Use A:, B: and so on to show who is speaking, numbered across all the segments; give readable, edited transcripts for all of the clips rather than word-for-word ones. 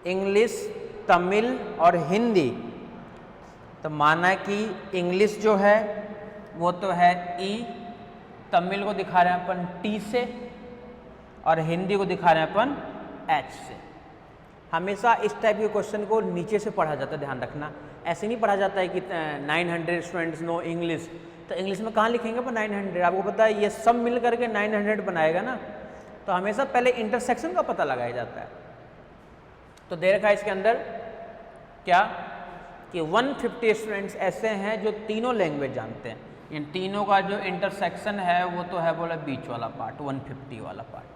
A: English, Tamil और हिंदी। तो माना कि इंग्लिश जो है वो तो है ई, तमिल को दिखा रहे हैं अपन टी से और हिंदी को दिखा रहे हैं अपन एच से। हमेशा इस टाइप के क्वेश्चन को नीचे से पढ़ा जाता है, ध्यान रखना। ऐसे नहीं पढ़ा जाता है कि 900 स्टूडेंट्स नो इंग्लिश, तो इंग्लिश में कहाँ लिखेंगे पर 900? आपको पता है ये सब मिल करके 900 बनाएगा ना। तो हमेशा पहले इंटरसेक्शन का पता लगाया जाता है। तो दे रखा है इसके अंदर क्या कि 150 स्टूडेंट्स ऐसे हैं जो तीनों लैंग्वेज जानते हैं। इन तीनों का जो इंटरसेक्शन है वो तो है बोला बीच वाला पार्ट, 150 वाला पार्ट।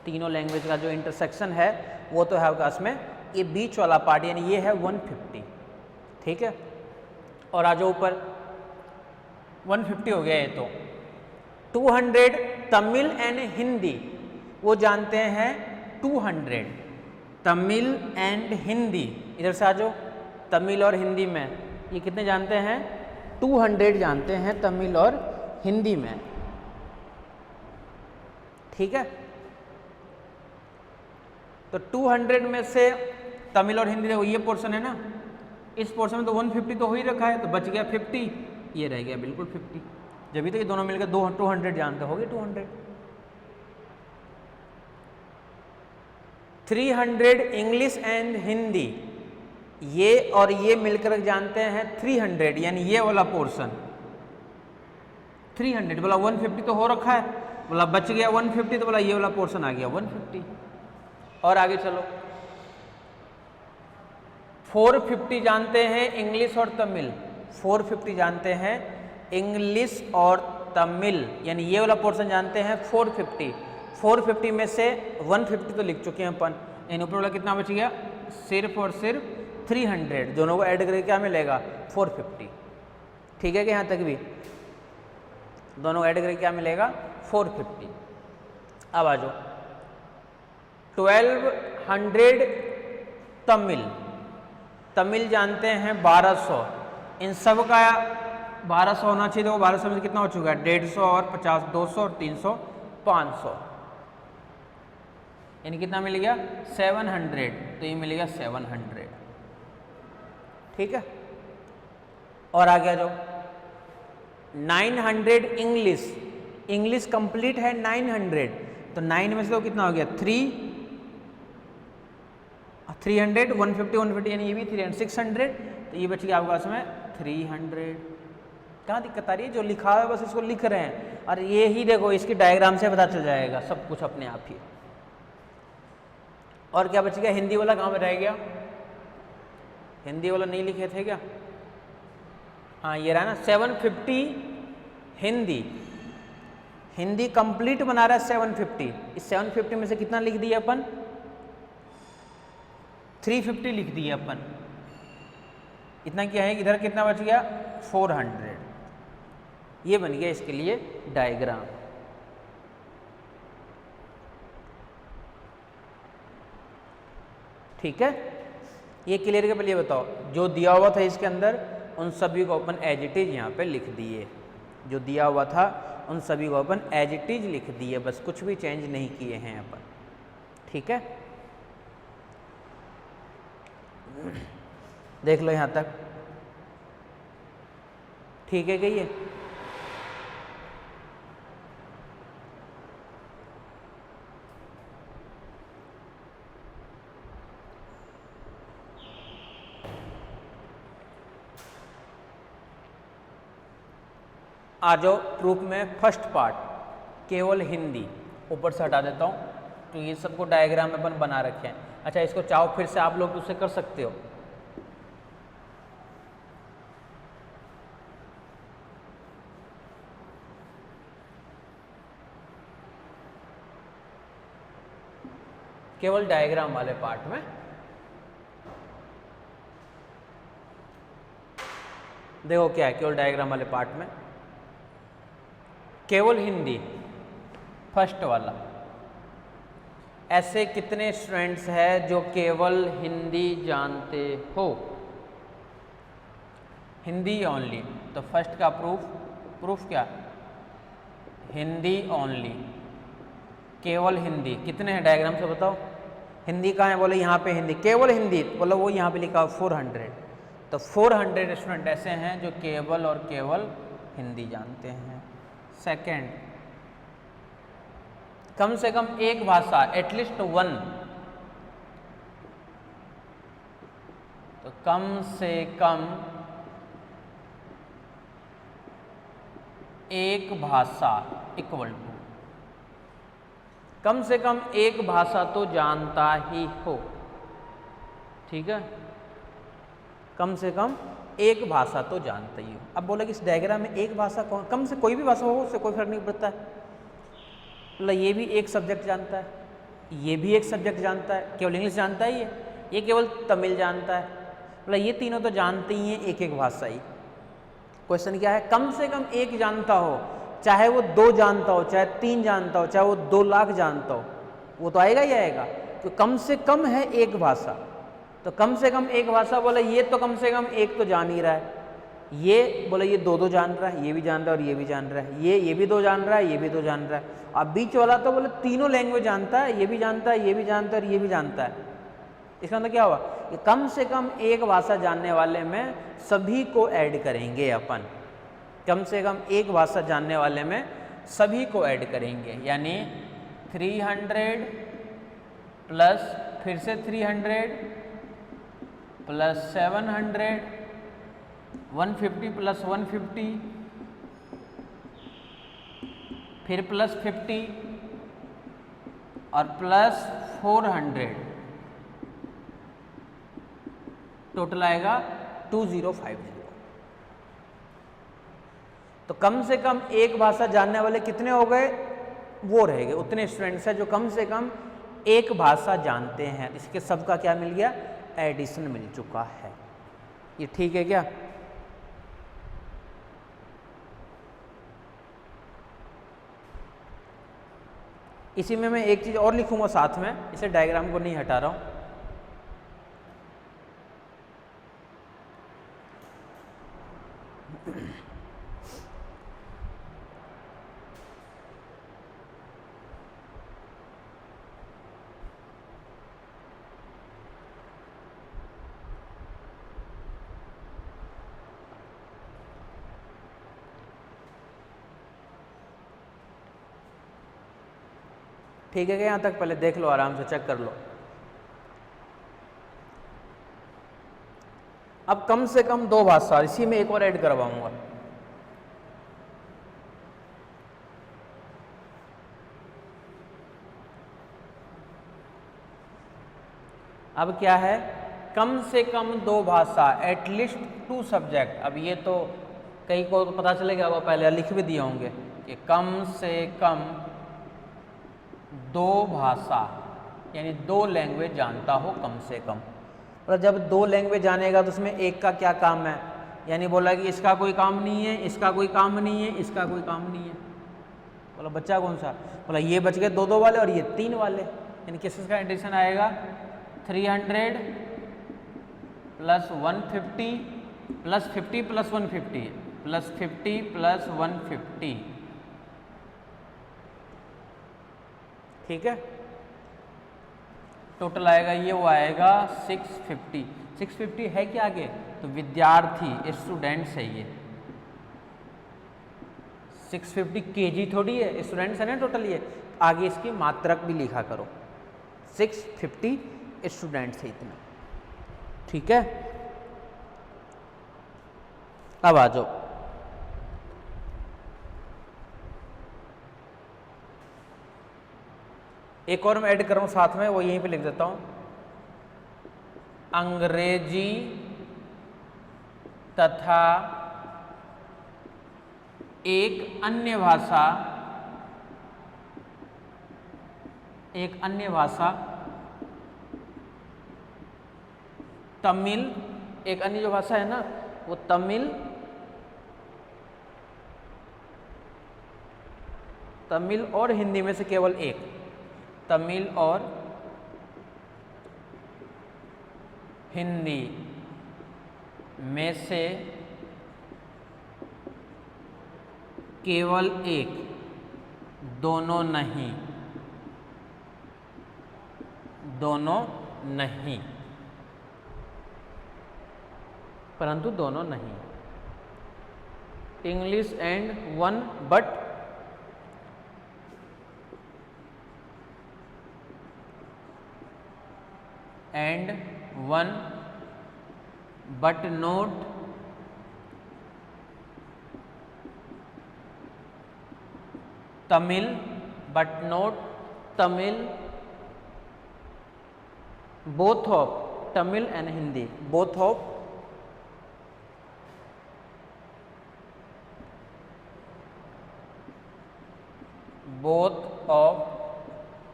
A: तीनों लैंग्वेज का जो इंटरसेक्शन है वो तो है आपका इसमें ये बीच वाला पार्ट, यानी ये है 150। ठीक है, और आ जाओ ऊपर 150 हो गया ये तो। 200 तमिल एंड हिंदी, वो जानते हैं 200 तमिल एंड हिंदी। इधर से आ जाओ, तमिल और हिंदी में ये कितने जानते हैं? 200 जानते हैं तमिल और हिंदी में। ठीक है, तो 200 में से तमिल और हिंदी देखो ये पोर्शन है ना, इस पोर्शन में तो 150 तो हो ही रखा है, तो बच गया 50, ये रह गया बिल्कुल 50। जब भी तो ये दोनों मिलकर 200 जानते हो गए 200। 300 इंग्लिश एंड हिंदी, ये और ये मिलकर जानते हैं 300, यानी ये वाला पोर्शन 300। बोला 150 तो हो रखा है, बोला बच गया 150, तो बोला ये वाला पोर्शन आ गया 150। और आगे चलो, 450 जानते हैं इंग्लिश और तमिल। 450 जानते हैं इंग्लिश और तमिल, यानी ये वाला पोर्शन जानते हैं 450। 450 में से 150 तो लिख चुके हैं अपन, इन ऊपर वाला कितना बच गया? सिर्फ और सिर्फ 300। दोनों को ऐड करके क्या मिलेगा? 450। ठीक है कि यहाँ तक भी दोनों ऐड करके क्या मिलेगा? 450। अब आ जाओ 1200 तमिल, तमिल जानते हैं 1200। इन सब का 1200 होना चाहिए, तो 1200 में कितना हो चुका है? 150 और 50 200 और 300 500, यानी कितना मिल गया? 700। तो ये मिल गया 700। ठीक है, और आगे आ जाओ 900 इंग्लिश। इंग्लिश कंप्लीट है 900, तो 9 में से तो कितना हो गया? 300 150 150, यानी ये भी 300 600, तो ये बच गया आपका इसमें 300। कहाँ दिक्कत आ रही है? जो लिखा है बस इसको लिख रहे हैं, और ये ही देखो इसकी डायग्राम से पता चल जाएगा सब कुछ अपने आप ही। और क्या बच गया? हिंदी वाला कहाँ पे रह गया? हिंदी वाला नहीं लिखे थे क्या? हाँ ये रहा ना 750 हिंदी। हिंदी कंप्लीट बना रहा है 750। इस 750 में से कितना लिख दिया अपन? 350 लिख दिया अपन। इतना क्या है? इधर कितना बच गया? 400। ये बन गया इसके लिए डायग्राम। ठीक है, ये क्लियर के पहले बताओ, जो दिया हुआ था इसके अंदर उन सभी को अपन एज इट इज यहाँ पे लिख दिए। जो दिया हुआ था उन सभी को अपन एज इट इज लिख दिए, बस कुछ भी चेंज नहीं किए हैं अपन। ठीक है, देख लो यहाँ तक ठीक है कि ये? आ जाओ प्रूफ में फर्स्ट पार्ट, केवल हिंदी। ऊपर से हटा देता हूँ, तो ये सबको डायग्राम में अपन बना रखे हैं। अच्छा, इसको चाहो फिर से आप लोग उससे कर सकते हो। केवल डायग्राम वाले पार्ट में देखो क्या है। केवल डायग्राम वाले पार्ट में केवल हिंदी फर्स्ट वाला, ऐसे कितने स्टूडेंट्स हैं जो केवल हिंदी जानते हो? हिंदी ओनली। तो फर्स्ट का प्रूफ क्या? हिंदी ओनली, केवल हिंदी। कितने हैं डायग्राम से बताओ? हिंदी कहाँ है? बोले यहाँ पे हिंदी, केवल हिंदी, बोलो वो यहाँ पे लिखा 400। तो 400 स्टूडेंट ऐसे हैं जो केवल और केवल हिंदी जानते हैं। सेकंड, कम से कम एक भाषा, एटलीस्ट वन, तो कम से कम एक भाषा इक्वल टू, कम से कम एक भाषा तो जानता ही हो, ठीक है, कम से कम एक भाषा तो जानता ही हो। अब बोले कि इस डायग्राम में एक भाषा कौन, कम से कोई भी भाषा हो उससे कोई फर्क नहीं पड़ता है। मतलब ये भी एक सब्जेक्ट जानता है, ये भी एक सब्जेक्ट जानता है, केवल इंग्लिश जानता ही है, ये केवल तमिल जानता है, मतलब ये तीनों तो जानते ही हैं एक एक भाषा ही। क्वेश्चन क्या है? कम से कम एक जानता हो, चाहे वो 2 जानता हो, चाहे 3 जानता हो, चाहे वो 2 लाख जानता हो, वो तो आएगा ही आएगा। तो कम से कम है एक भाषा, तो कम से कम एक भाषा, बोले ये तो कम से कम एक तो जान ही रहा है, ये बोले ये 2 जान रहा है, ये भी जान रहा है और ये भी जान रहा है, ये भी 2 जान रहा है, ये भी 2 जान रहा है। अब बीच वाला तो बोले तीनों लैंग्वेज जानता है, ये भी जानता है, ये भी जानता है और ये भी जानता है। इसका मतलब क्या हुआ कि कम से कम एक भाषा जानने वाले में सभी को ऐड करेंगे अपन, कम से कम एक भाषा जानने वाले में सभी को ऐड करेंगे, यानी 300 प्लस फिर से 300 प्लस 700, 150 प्लस 150, फिर प्लस 50 और प्लस 400, टोटल आएगा 2050। तो कम से कम एक भाषा जानने वाले कितने हो गए? वो रह गए, उतने स्टूडेंट्स हैं जो कम से कम एक भाषा जानते हैं। इसके सबका क्या मिल गया? एडिशन मिल चुका है। ये ठीक है क्या? इसी में मैं एक चीज और लिखूंगा साथ में, इसे डायग्राम को नहीं हटा रहा हूं। ठीक है क्या? यहाँ तक पहले देख लो, आराम से चेक कर लो। अब कम से कम 2 भाषा, इसी में एक और ऐड करवाऊंगा। अब क्या है? कम से कम 2 भाषा, एटलीस्ट 2 सब्जेक्ट। अब ये तो कई को तो पता चलेगा, वो पहले लिख भी दिए होंगे कि कम से कम 2 भाषा, यानी 2 लैंग्वेज जानता हो कम से कम। और जब 2 लैंग्वेज जानेगा तो उसमें एक का क्या काम है? यानी बोला कि इसका कोई काम नहीं है, इसका कोई काम नहीं है, इसका कोई काम नहीं है। बोला बच्चा कौन सा? बोला ये बच गए 2 वाले और ये 3 वाले, यानी किसका एडिशन आएगा? 300 plus 150 plus 50 plus 150 plus 50 plus 150, ठीक है। टोटल आएगा ये, वो आएगा 650। 650 है क्या आगे? तो विद्यार्थी, स्टूडेंट्स है ये। 650 केजी थोड़ी है, स्टूडेंट्स है ना टोटल ये। आगे इसकी मात्रक भी लिखा करो, 650 स्टूडेंट्स है इतना, ठीक है। अब आ जाओ, एक और मैं ऐड कर रहा हूं साथ में, वो यहीं पे लिख देता हूं। अंग्रेजी तथा एक अन्य भाषा तमिल, एक अन्य जो भाषा है ना वो तमिल और हिंदी में से केवल एक, तमिल और हिंदी में से केवल एक, दोनों नहीं, दोनों नहीं, परंतु दोनों नहीं। English and one but and one but note Tamil, but note Tamil, both of Tamil and Hindi, both of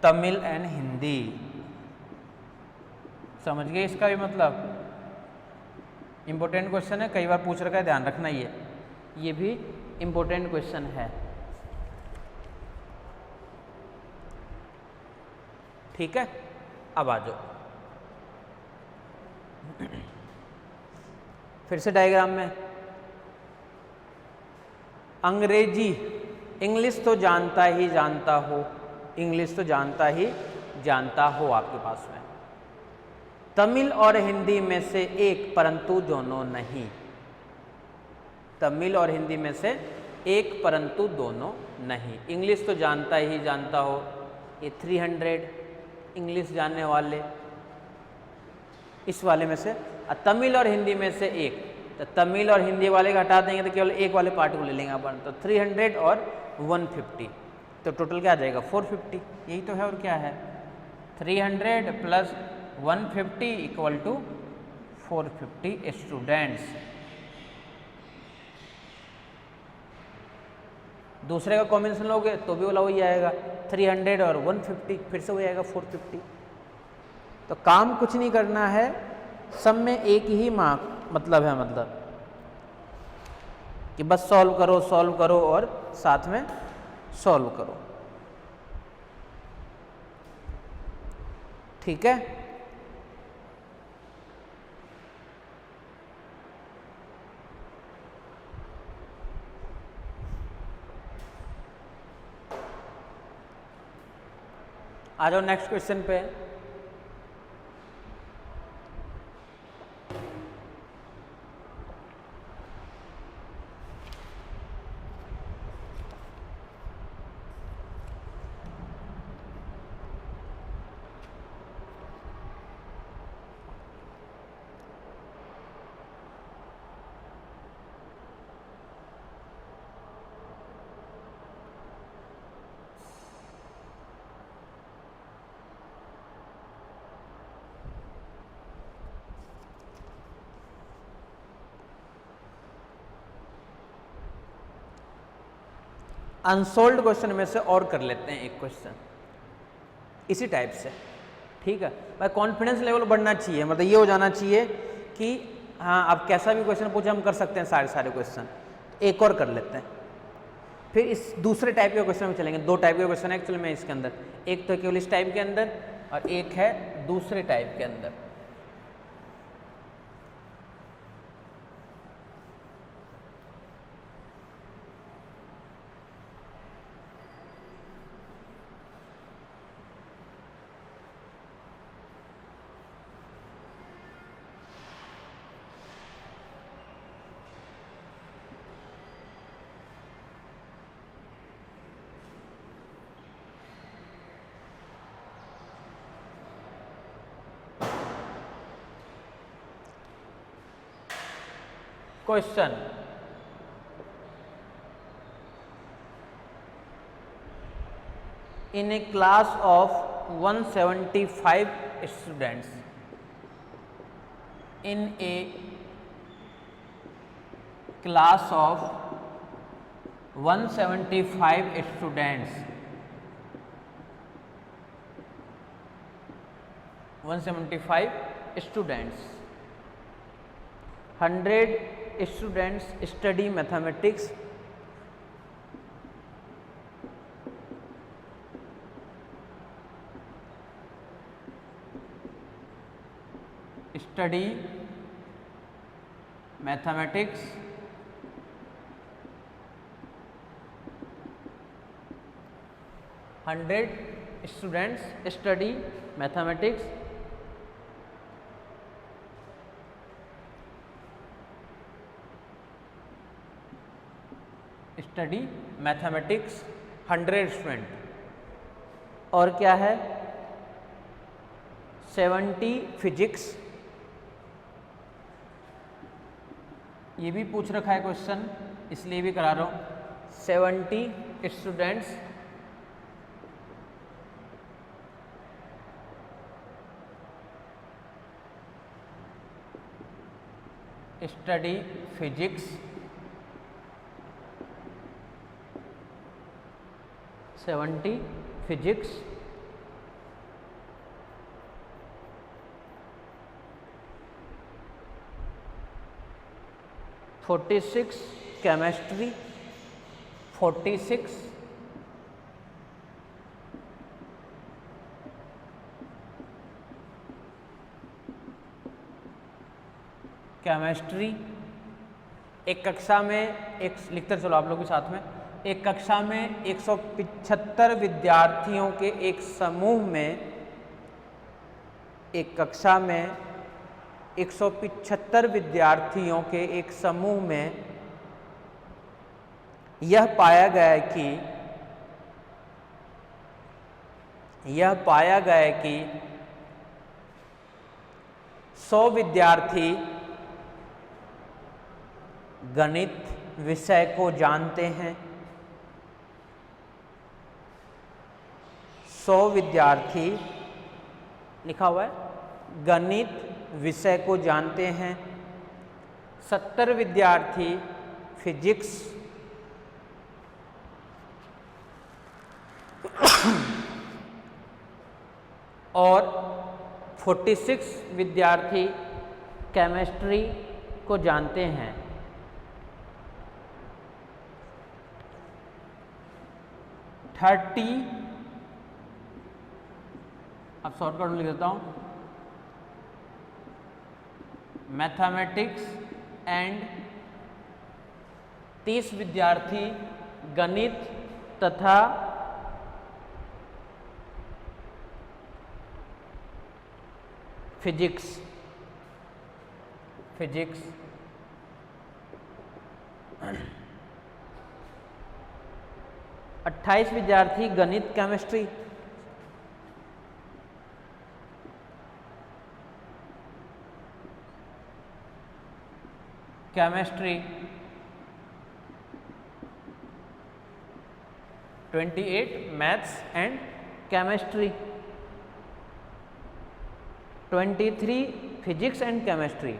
A: Tamil and Hindi. समझ गए इसका भी मतलब? इंपॉर्टेंट क्वेश्चन है, कई बार पूछ रखा है, ध्यान रखना ये भी इंपॉर्टेंट क्वेश्चन है। ठीक है, अब आ जाओ फिर से डायग्राम में। अंग्रेजी, इंग्लिश तो जानता ही जानता हो, इंग्लिश तो जानता ही जानता हो आपके पास में। तमिल और हिंदी में से एक, परंतु दोनों नहीं। तमिल और हिंदी में से एक, परंतु दोनों नहीं। इंग्लिश तो जानता ही जानता हो, ये 300 इंग्लिश जानने वाले, इस वाले में से। तमिल और हिंदी में से एक, तो तमिल और हिंदी वाले का हटा देंगे तो केवल एक वाले पार्ट को ले लेंगे अपन, तो 300 और 150, तो टोटल क्या आ जाएगा 450। यही तो है और क्या है, 300 प्लस 150 इक्वल टू 450 स्टूडेंट्स। दूसरे का कॉम्बिनेशन लोगे तो भी वाला वही आएगा, 300 और 150, फिर से वही आएगा 450। तो काम कुछ नहीं करना है, सब में एक ही मतलब है, मतलब कि बस सॉल्व करो और साथ में सॉल्व करो। ठीक है, आ जाओ नेक्स्ट क्वेश्चन पे। अनसोल्व्ड क्वेश्चन में से और कर लेते हैं एक क्वेश्चन इसी टाइप से। ठीक है भाई, कॉन्फिडेंस लेवल बढ़ना चाहिए, मतलब ये हो जाना चाहिए कि हाँ आप कैसा भी क्वेश्चन पूछे हम कर सकते हैं सारे क्वेश्चन। एक और कर लेते हैं, फिर इस दूसरे टाइप के क्वेश्चन में चलेंगे। दो टाइप के क्वेश्चन है एक्चुअली में इसके अंदर, एक तो केवल इस टाइप के अंदर और एक है दूसरे टाइप के अंदर। Question. In a class of 175 students, in a class of 175 students, 100 students study mathematics, study mathematics, students study mathematics study mathematics 100 student, और क्या है 70 फिजिक्स। ये भी पूछ रखा है क्वेश्चन, इसलिए भी करा रहा हूँ। 70 students study physics, 70 physics, 46 chemistry, 46 chemistry. एक कक्षा में एक लिखते चलो आप लोग के साथ में, एक कक्षा में 175 विद्यार्थियों के एक समूह में, एक कक्षा में 175 विद्यार्थियों के एक समूह में यह पाया गया कि 100 विद्यार्थी गणित विषय को जानते हैं, 100 विद्यार्थी लिखा हुआ है गणित विषय को जानते हैं, 70 विद्यार्थी फिजिक्स और 46 विद्यार्थी केमिस्ट्री को जानते हैं। अब शॉर्टकट में लिख देता हूँ, मैथमेटिक्स एंड 30 विद्यार्थी गणित तथा फिजिक्स 28 विद्यार्थी गणित chemistry, chemistry 28 maths and chemistry, 23 physics and chemistry,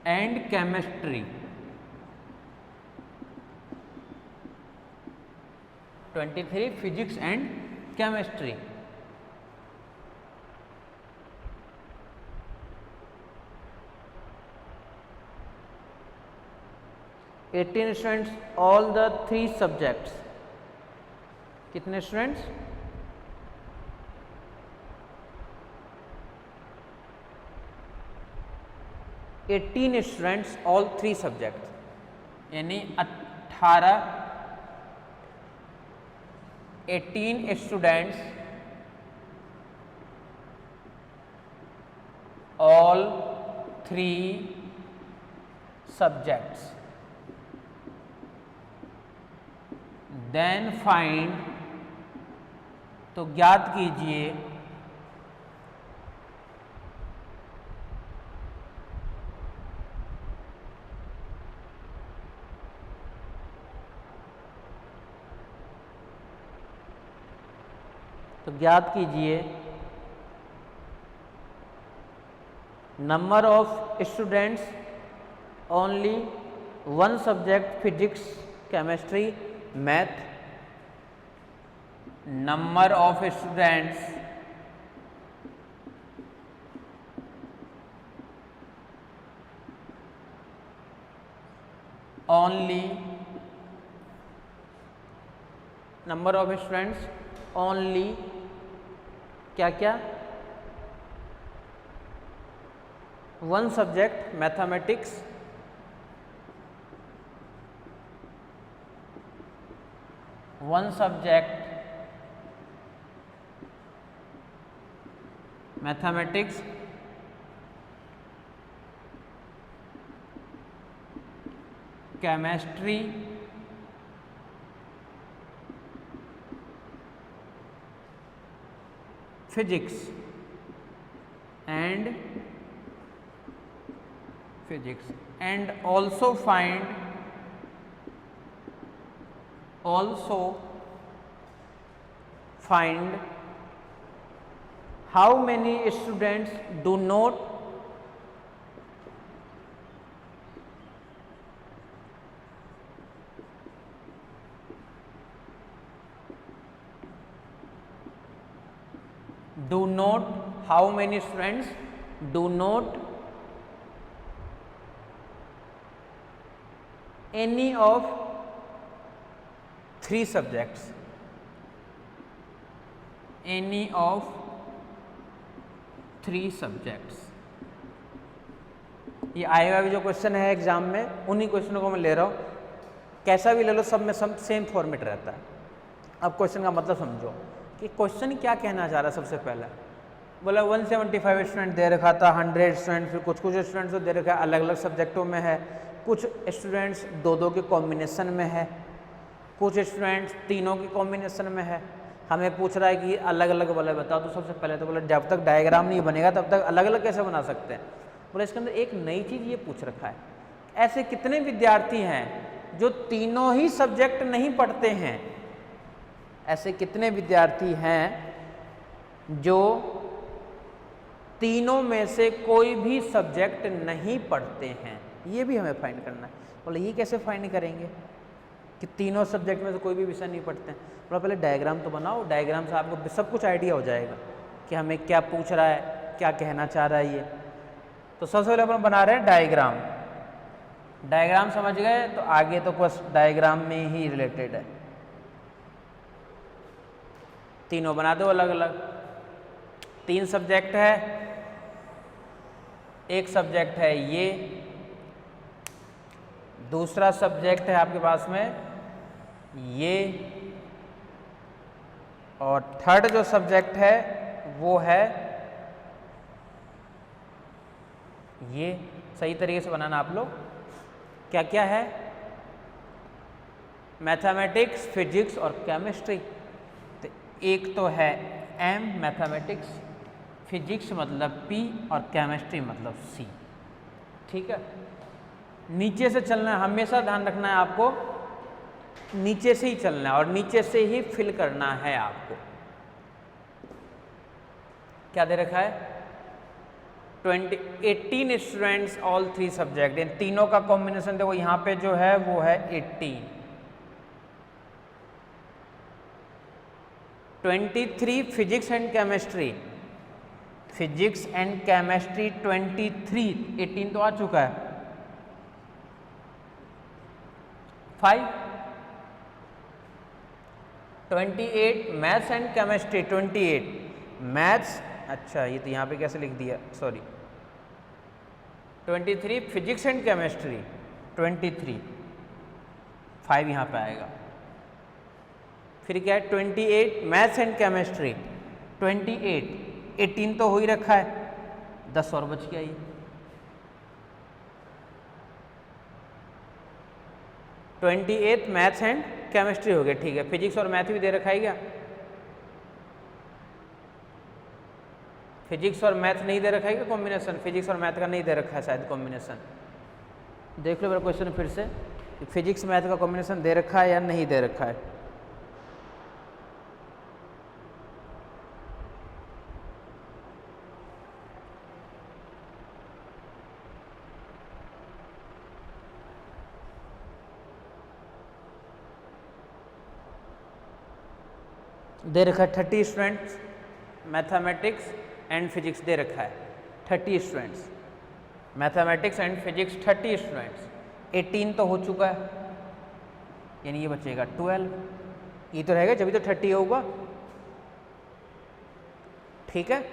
A: and chemistry 23 physics and chemistry. Eighteen students all the 3 subjects. कितने स्टूडेंट्स? 18 स्टूडेंट्स ऑल 3 सब्जेक्ट, यानी 18 students all 3 subjects. Then find, तो ज्ञात कीजिए number of students only 1 subject physics chemistry math, number of students only, number of students only क्या क्या 1 subject mathematics one subject mathematics, chemistry, physics and also find how many students do not how many students do not any of three subjects, any of three subjects. ये आएगा भी जो question है exam में, उन्हीं क्वेश्चनों को मैं ले रहा हूँ, कैसा भी ले लो सब में सब सेम फॉर्मेट रहता है। अब क्वेश्चन का मतलब समझो कि क्वेश्चन क्या कहना चाह रहा है। सबसे पहले बोला 175 स्टूडेंट दे रखा था, 100 स्टूडेंट, फिर कुछ स्टूडेंट्स दे रखा है अलग अलग सब्जेक्टों में है, कुछ स्टूडेंट्स दो के कॉम्बिनेशन में है, कुछ स्टूडेंट्स तीनों की कॉम्बिनेशन में है। हमें पूछ रहा है कि अलग अलग बोला बताओ। तो सबसे पहले तो बोला जब तक डायग्राम नहीं बनेगा तब तक अलग अलग कैसे बना सकते हैं। बोला इसके अंदर एक नई चीज़ ये पूछ रखा है, ऐसे कितने विद्यार्थी हैं जो तीनों ही सब्जेक्ट नहीं पढ़ते हैं, ऐसे कितने विद्यार्थी हैं जो तीनों में से कोई भी सब्जेक्ट नहीं पढ़ते हैं, ये भी हमें फाइंड करना है। बोले ये कैसे फाइंड करेंगे कि तीनों सब्जेक्ट में से कोई भी विषय नहीं पढ़ते हैं। बोला पहले डायग्राम तो बनाओ, डायग्राम से आपको सब कुछ आइडिया हो जाएगा कि हमें क्या पूछ रहा है, क्या कहना चाह रहा है ये। तो सबसे पहले अपन बना रहे हैं डायग्राम। डायग्राम समझ गए तो आगे तो बस डायग्राम में ही रिलेटेड है। तीनों बना दो अलग अलग। तीन सब्जेक्ट है, एक सब्जेक्ट है ये, दूसरा सब्जेक्ट है आपके पास में ये, और थर्ड जो सब्जेक्ट है वो है ये। सही तरीके से बनाना आप लोग। क्या क्या है? मैथमेटिक्स, फिजिक्स और केमिस्ट्री। तो एक तो है एम मैथमेटिक्स, फिजिक्स मतलब पी और केमिस्ट्री मतलब सी। ठीक है, नीचे से चलना है, हमेशा ध्यान रखना है आपको, नीचे से ही चलना है और नीचे से ही फिल करना है आपको। क्या दे रखा है? 18 स्टूडेंट्स ऑल थ्री सब्जेक्ट। इन तीनों का कॉम्बिनेशन देखो यहाँ पे जो है वो है 18। 23 physics and chemistry, physics and chemistry 23, 18 तो आ चुका है। 5 28 मैथ्स एंड केमिस्ट्री 28, मैथ्स, अच्छा ये तो यहाँ पे कैसे लिख दिया, सॉरी। 23 फिजिक्स एंड केमिस्ट्री 23, 5 यहाँ पे आएगा। फिर क्या है? 28 मैथ्स एंड केमिस्ट्री 28, 18 तो हो ही रखा है, 10 और बच गया ये। Twenty eighth maths and chemistry हो गया। ठीक है, फिजिक्स और मैथ भी दे रखा है क्या? फिजिक्स और मैथ नहीं दे रखा है क्या कॉम्बिनेशन? फिजिक्स और मैथ का नहीं दे रखा है शायद कॉम्बिनेशन। देख लो मेरा क्वेश्चन फिर से, फिजिक्स मैथ का कॉम्बिनेशन दे रखा है या नहीं दे रखा है। दे रखा है 30 स्टूडेंट्स मैथमेटिक्स एंड फिजिक्स दे रखा है 30 students mathematics and physics 30 students. 18 तो हो चुका है, यानी ये बचेगा 12। ये तो रहेगा जब भी तो 30 होगा। ठीक है,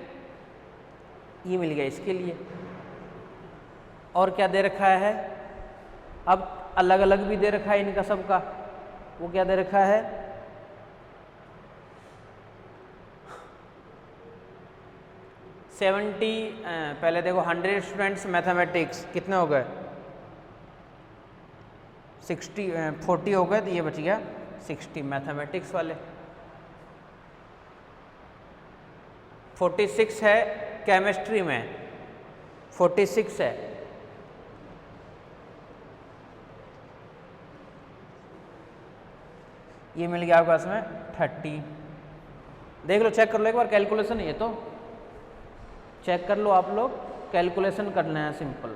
A: ये मिल गया इसके लिए। और क्या दे रखा है? अब अलग अलग भी दे रखा है इनका सबका। वो क्या दे रखा है? 70 पहले देखो 100 स्टूडेंट्स मैथमेटिक्स कितने हो गए 60 40 हो गए, तो ये बच गया 60 मैथमेटिक्स वाले। 46 है केमिस्ट्री में, 46 है। ये मिल गया आपके पास में 30। देख लो, चेक कर लो एक बार, कैलकुलेशन ये तो चेक कर लो आप लोग, कैलकुलेशन करना है सिंपल।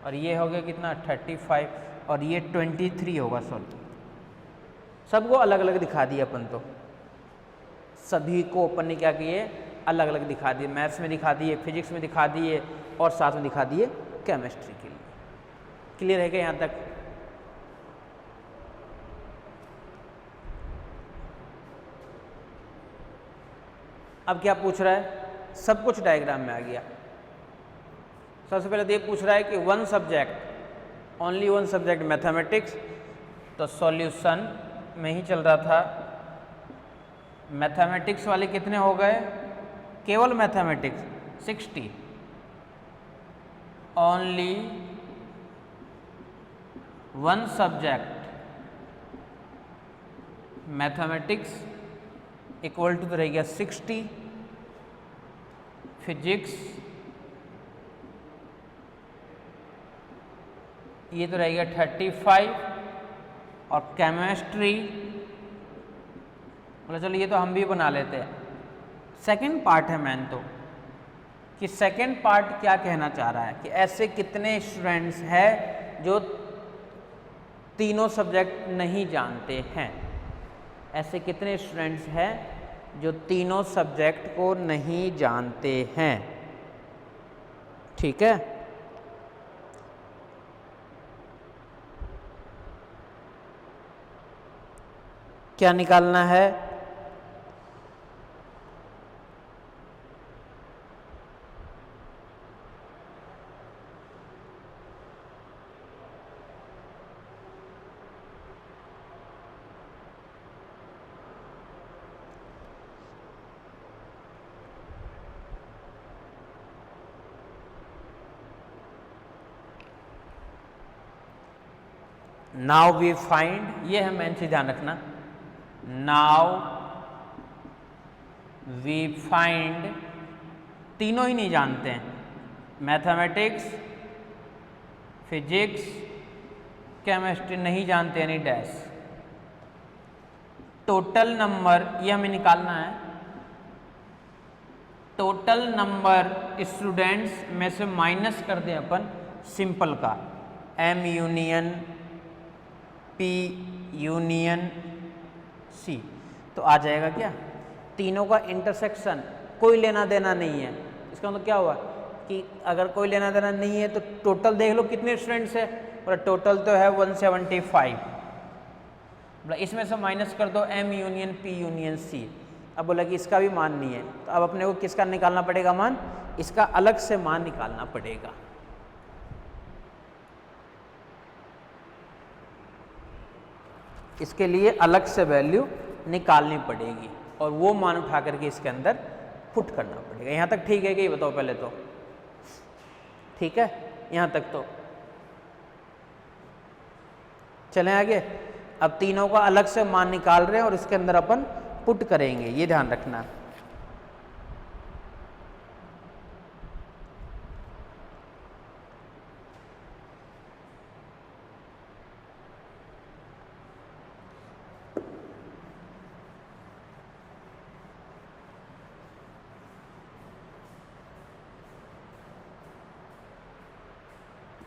A: और ये हो गया कितना 35 और ये 23 होगा। सॉरी, सबको अलग अलग दिखा दिया अपन तो, सभी को अपन ने क्या किए अलग अलग दिखा दिए, मैथ्स में दिखा दिए, फिजिक्स में दिखा दिए और साथ में दिखा दिए केमिस्ट्री के लिए। क्लियर है क्या यहाँ तक? अब क्या पूछ रहा है, सब कुछ डायग्राम में आ गया। सबसे पहले तो ये पूछ रहा है कि one subject, only one subject mathematics, तो सॉल्यूशन में ही चल रहा था। मैथमेटिक्स वाले कितने हो गए, केवल mathematics 60, only one subject mathematics equal to तो रह गया 60, फिजिक्स ये तो रह गया 35 और केमिस्ट्री, बोला चलो ये तो हम भी बना लेते हैं। सेकंड पार्ट है मैन तो, कि सेकंड पार्ट क्या कहना चाह रहा है कि ऐसे कितने स्टूडेंट्स हैं जो तीनों सब्जेक्ट नहीं जानते हैं। ऐसे कितने स्टूडेंट्स हैं जो तीनों सब्जेक्ट को नहीं जानते हैं। ठीक है, क्या निकालना है, नाउ वी फाइंड, ये है मेन चीज ध्यान रखना, नाउ वी फाइंड, तीनों ही नहीं जानते हैं, मैथमेटिक्स फिजिक्स केमिस्ट्री नहीं जानते यानी डैश। टोटल नंबर ये हमें निकालना है, टोटल नंबर स्टूडेंट्स में से माइनस कर दें अपन सिंपल का, M union P union C, तो आ जाएगा क्या, तीनों का इंटरसेक्शन, कोई लेना देना नहीं है। इसका मतलब क्या हुआ कि अगर कोई लेना देना नहीं है तो टोटल देख लो कितने स्टूडेंट्स है, और टोटल तो है 175। बोला इसमें से माइनस कर दो M union P union C. अब बोला कि इसका भी मान नहीं है, तो अब अपने को किसका निकालना पड़ेगा मान, इसका अलग से मान निकालना पड़ेगा। इसके लिए अलग से वैल्यू निकालनी पड़ेगी और वो मान उठा करके इसके अंदर पुट करना पड़ेगा। यहाँ तक ठीक है कि ये बताओ पहले तो, ठीक है यहाँ तक तो चलें आगे। अब तीनों का अलग से मान निकाल रहे हैं और इसके अंदर अपन पुट करेंगे, ये ध्यान रखना।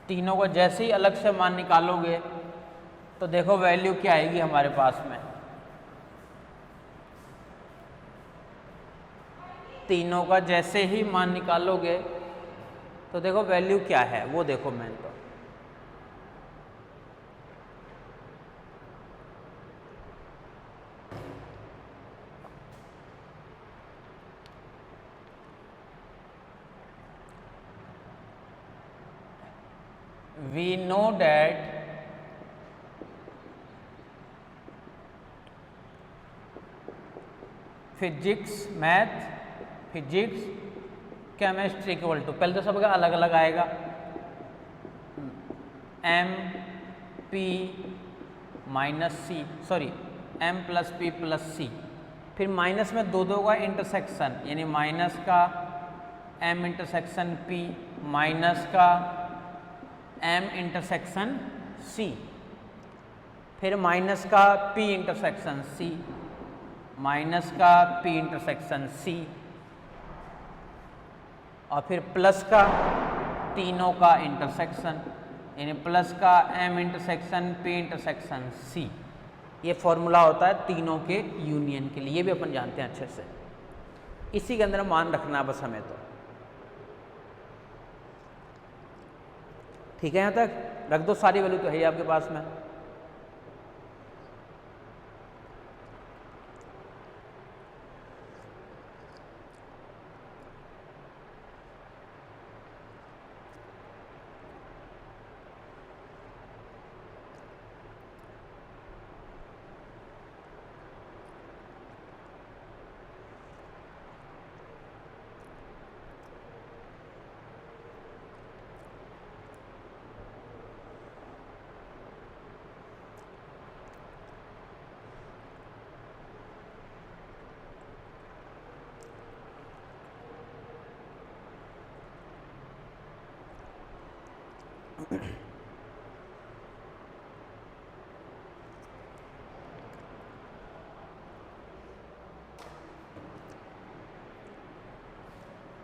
A: तीनों को जैसे ही अलग से मान निकालोगे तो देखो वैल्यू क्या आएगी हमारे पास में, तीनों का जैसे ही मान निकालोगे तो देखो वैल्यू क्या है, वो देखो मैंने तो we know that physics math, physics chemistry equal to, पहले तो सबका अलग अलग आएगा, M P minus C, sorry M plus P plus C, फिर माइनस में दो का इंटरसेक्शन, यानी माइनस का एम इंटरसेक्शन पी माइनस का एम इंटरसेक्शन सी, फिर माइनस का पी इंटरसेक्शन सी, माइनस का पी इंटरसेक्शन सी, और फिर प्लस का तीनों का इंटरसेक्शन, यानी प्लस का M intersection P intersection C. ये फॉर्मूला होता है तीनों के यूनियन के लिए, ये भी अपन जानते हैं अच्छे से, इसी के अंदर मान रखना बस हमें तो। ठीक है, यहाँ तक रख दो, सारी वैल्यू तो है ही आपके पास में।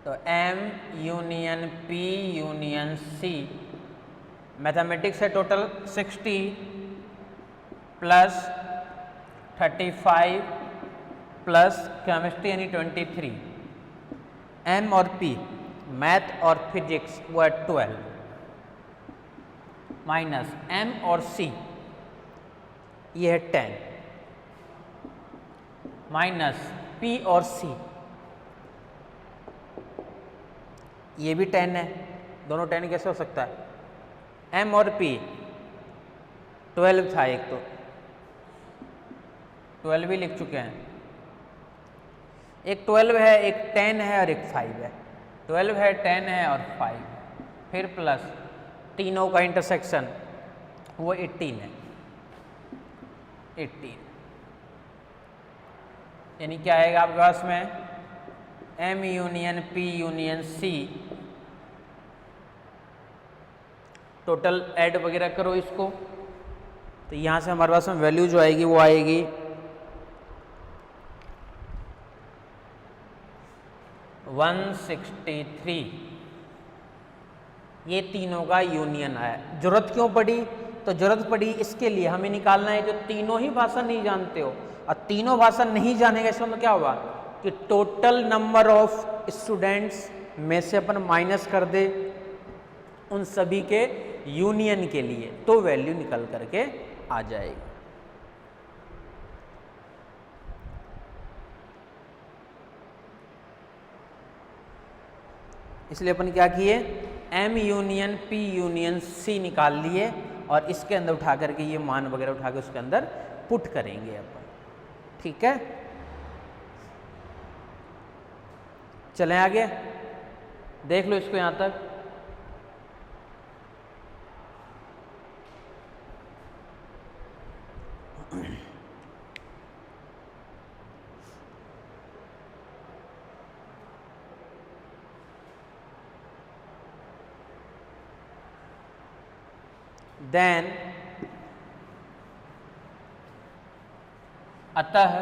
A: तो M union P union C, mathematics है टोटल 60 प्लस 35 प्लस केमिस्ट्री यानी 23, M और P मैथ और फिजिक्स वो है 12 माइनस M और C ये है 10 माइनस P और C ये भी 10 है, दोनों 10 कैसे हो सकता है? M और P 12 था, एक तो 12 भी लिख चुके हैं, एक 12 है, एक 10 है और एक 5 है, 12 है 10 है और 5, फिर प्लस तीनों का इंटरसेक्शन वो 18 है, 18 यानी क्या आएगा आपके पास में M union P union C, total add वगैरह करो इसको, तो यहाँ से हमारे पास में वैल्यू जो आएगी वो आएगी 163। ये तीनों का यूनियन है। जरूरत क्यों पड़ी? तो जरूरत पड़ी इसके लिए हमें निकालना है जो तीनों ही भाषा नहीं जानते हो, और तीनों भाषा नहीं जानेगा इसमें मतलब क्या होगा कि टोटल नंबर ऑफ स्टूडेंट्स में से अपन माइनस कर दे उन सभी के यूनियन के लिए, तो वैल्यू निकल करके आ जाएगी। इसलिए अपन क्या किए, M union P union C निकाल लिए और इसके अंदर उठा करके ये मान वगैरह उठा के उसके अंदर पुट करेंगे अपन। ठीक है, चलें आगे, देख लो इसको यहाँ तक। देन अतः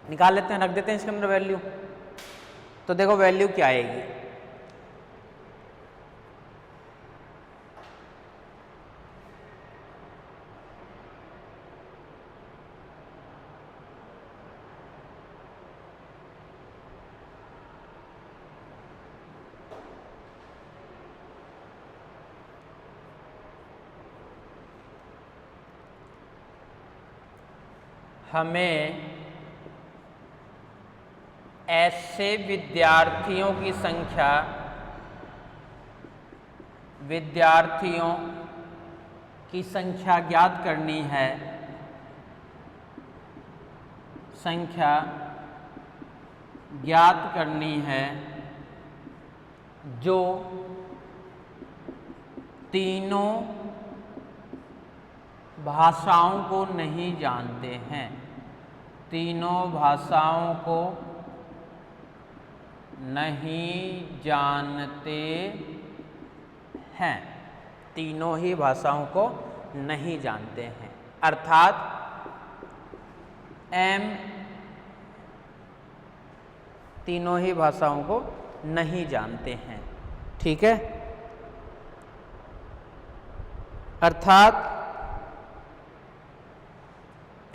A: निकाल लेते हैं, रख देते हैं इसके अंदर वैल्यू। तो देखो वैल्यू क्या आएगी, हमें ऐसे विद्यार्थियों की संख्या ज्ञात करनी है संख्या ज्ञात करनी है जो तीनों भाषाओं को नहीं जानते हैं, तीनों भाषाओं को नहीं जानते हैं, तीनों ही भाषाओं को नहीं जानते हैं। अर्थात एम तीनों ही भाषाओं को नहीं जानते हैं। ठीक है, अर्थात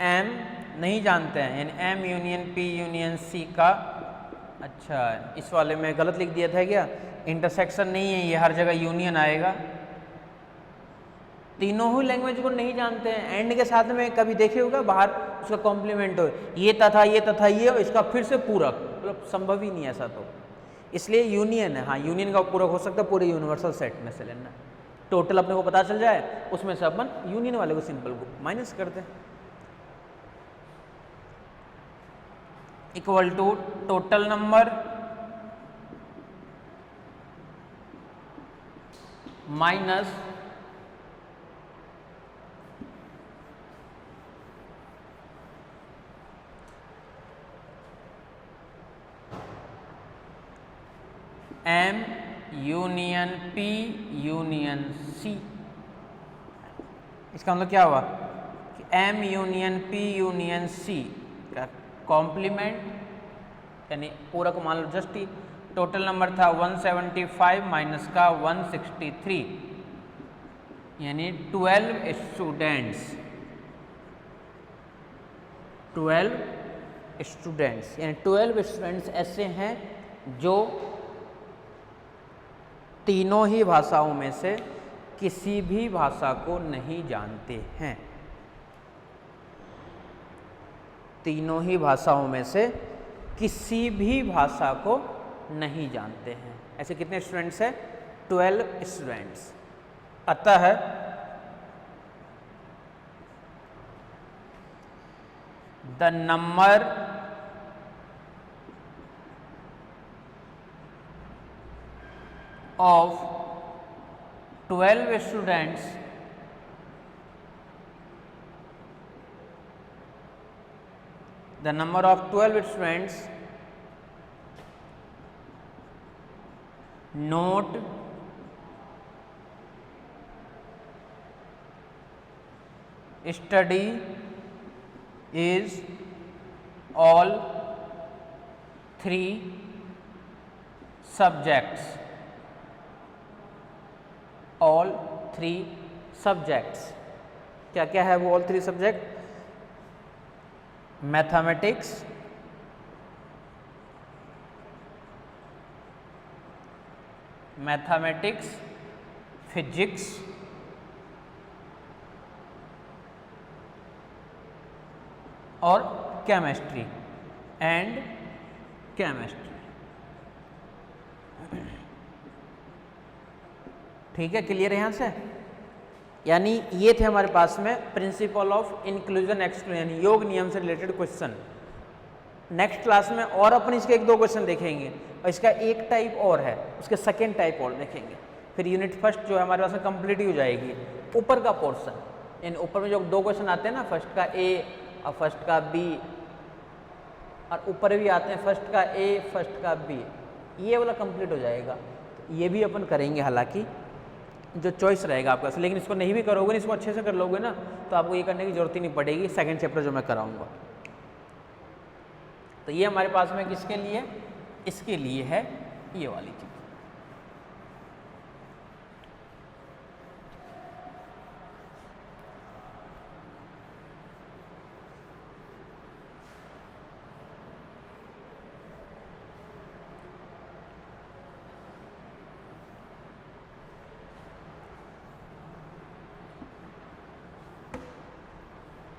A: एम नहीं जानते हैं, यानी M union P union C का, अच्छा इस वाले में गलत लिख दिया था क्या, इंटरसेक्शन नहीं है, ये हर जगह यूनियन आएगा। तीनों ही लैंग्वेज को नहीं जानते हैं, एंड के साथ में कभी देखे होगा बाहर उसका कॉम्प्लीमेंट हो, ये तथा ये और इसका फिर से पूरक, मतलब संभव ही नहीं ऐसा, तो इसलिए यूनियन है। हाँ, यूनियन का पूरक हो सकता है पूरे यूनिवर्सल सेट में से लेना, टोटल अपने को पता चल जाए, उसमें से अपन यूनियन वाले को सिंपल को माइनस करते हैं। Equal to total number minus M union P union C. इसका मतलब क्या हुआ कि M union P union C का कॉम्प्लीमेंट यानी पूरक मान लो जस्ट ही, टोटल नंबर था 175 माइनस का 163, यानी 12 स्टूडेंट्स, 12 स्टूडेंट्स, यानी 12 स्टूडेंट्स ऐसे हैं जो तीनों ही भाषाओं में से किसी भी भाषा को नहीं जानते हैं, तीनों ही भाषाओं में से किसी भी भाषा को नहीं जानते हैं। ऐसे कितने स्टूडेंट्स हैं? 12 स्टूडेंट्स। अतः the number of 12 students the number of 12 students not study is all 3 subjects, all 3 subjects. क्या क्या है वो ऑल 3 सब्जेक्ट? मैथमेटिक्स, फिजिक्स और केमिस्ट्री एंड केमिस्ट्री। ठीक है, क्लियर है यहाँ से? यानी ये थे हमारे पास में प्रिंसिपल ऑफ इंक्लूजन एक्सक्लूजन, योग नियम से रिलेटेड क्वेश्चन। नेक्स्ट क्लास में और अपन इसके 1-2 क्वेश्चन देखेंगे, और इसका एक टाइप और है, उसके सेकेंड टाइप और देखेंगे। फिर यूनिट फर्स्ट जो है हमारे पास में कंप्लीट ही हो जाएगी। ऊपर का पोर्सन, इन ऊपर में जो 2 क्वेश्चन आते हैं ना, फर्स्ट का ए और फर्स्ट का बी, और ऊपर भी आते हैं फर्स्ट का ए फर्स्ट का बी, ये वाला कंप्लीट हो जाएगा। ये भी अपन करेंगे, हालांकि जो चॉइस रहेगा आपका, लेकिन इसको नहीं भी करोगे ना, इसको अच्छे से कर लोगे ना, तो आपको ये करने की जरूरत ही नहीं पड़ेगी। सेकंड चैप्टर जो मैं कराऊंगा, तो ये हमारे पास में किसके लिए? इसके लिए है ये वाली चीज।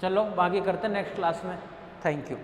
A: चलो बाकी करते हैं नेक्स्ट क्लास में। Thank you.